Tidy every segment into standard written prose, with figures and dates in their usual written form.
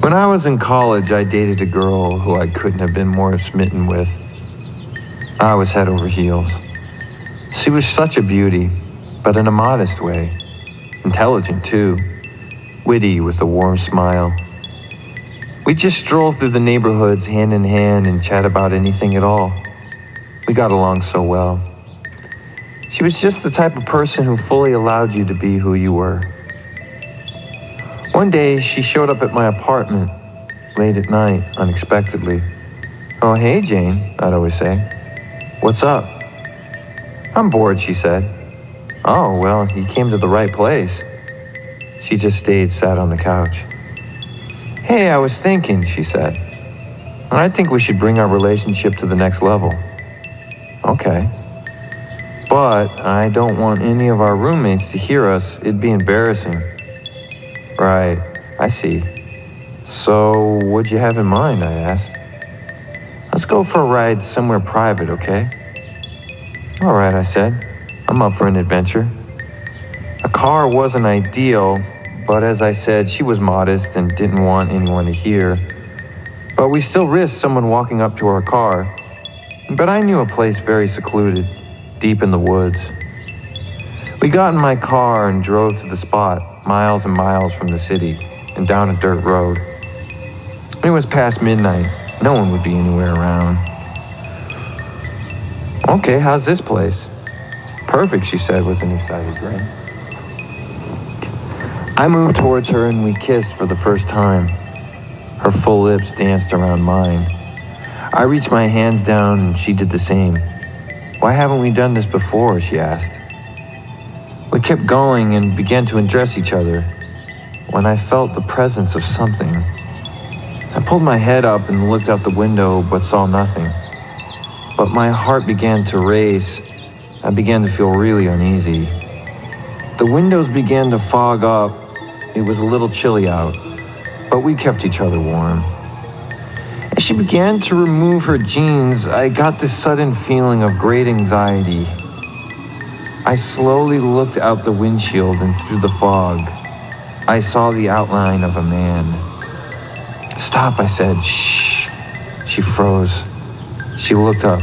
When I was in college, I dated a girl who I couldn't have been more smitten with. I was head over heels. She was such a beauty, but in a modest way. Intelligent, too. Witty with a warm smile. We just stroll through the neighborhoods hand in hand and chat about anything at all. We got along so well. She was just the type of person who fully allowed you to be who you were. One day, she showed up at my apartment late at night, unexpectedly. "Oh, hey, Jane," I'd always say. "What's up?" "I'm bored," she said. "Oh, well, you came to the right place." She just sat on the couch. "Hey, I was thinking," she said. "I think we should bring our relationship to the next level." "Okay. But I don't want any of our roommates to hear us. It'd be embarrassing." "Right, I see. So, what'd you have in mind?" I asked. "Let's go for a ride somewhere private, okay?" "All right," I said. "I'm up for an adventure." A car wasn't ideal, but as I said, she was modest and didn't want anyone to hear. But we still risked someone walking up to our car. But I knew a place very secluded, deep in the woods. We got in my car and drove to the spot, miles and miles from the city, and down a dirt road. It was past midnight. No one would be anywhere around. "Okay, how's this place?" "Perfect," she said with an excited grin. I moved towards her and we kissed for the first time. Her full lips danced around mine. I reached my hands down and she did the same. "Why haven't we done this before?" she asked. We kept going and began to undress each other when I felt the presence of something. I pulled my head up and looked out the window but saw nothing. But my heart began to race. I began to feel really uneasy. The windows began to fog up. It was a little chilly out, but we kept each other warm. As she began to remove her jeans, I got this sudden feeling of great anxiety. I slowly looked out the windshield and through the fog. I saw the outline of a man. "Stop," I said. "Shh." She froze. She looked up.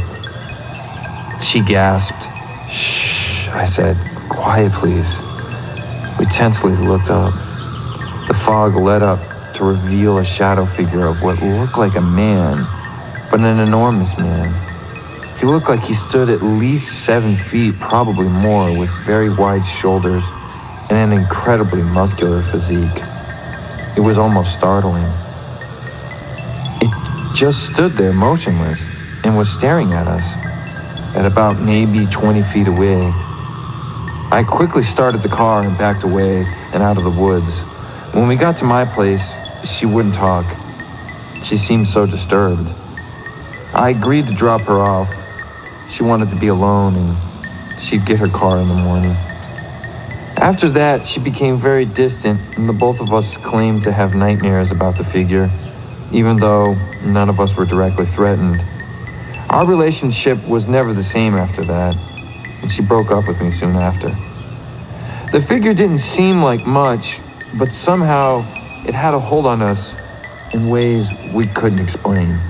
She gasped. "Shh," I said. "Quiet, please." We tensely looked up. The fog led up to reveal a shadow figure of what looked like a man, but an enormous man. He looked like he stood at least 7 feet, probably more, with very wide shoulders and an incredibly muscular physique. It was almost startling. It just stood there motionless and was staring at us at about maybe 20 feet away. I quickly started the car and backed away and out of the woods. When we got to my place, she wouldn't talk. She seemed so disturbed. I agreed to drop her off. She wanted to be alone and she'd get her car in the morning. After that, she became very distant and the both of us claimed to have nightmares about the figure, even though none of us were directly threatened. Our relationship was never the same after that, and she broke up with me soon after. The figure didn't seem like much, but somehow it had a hold on us in ways we couldn't explain.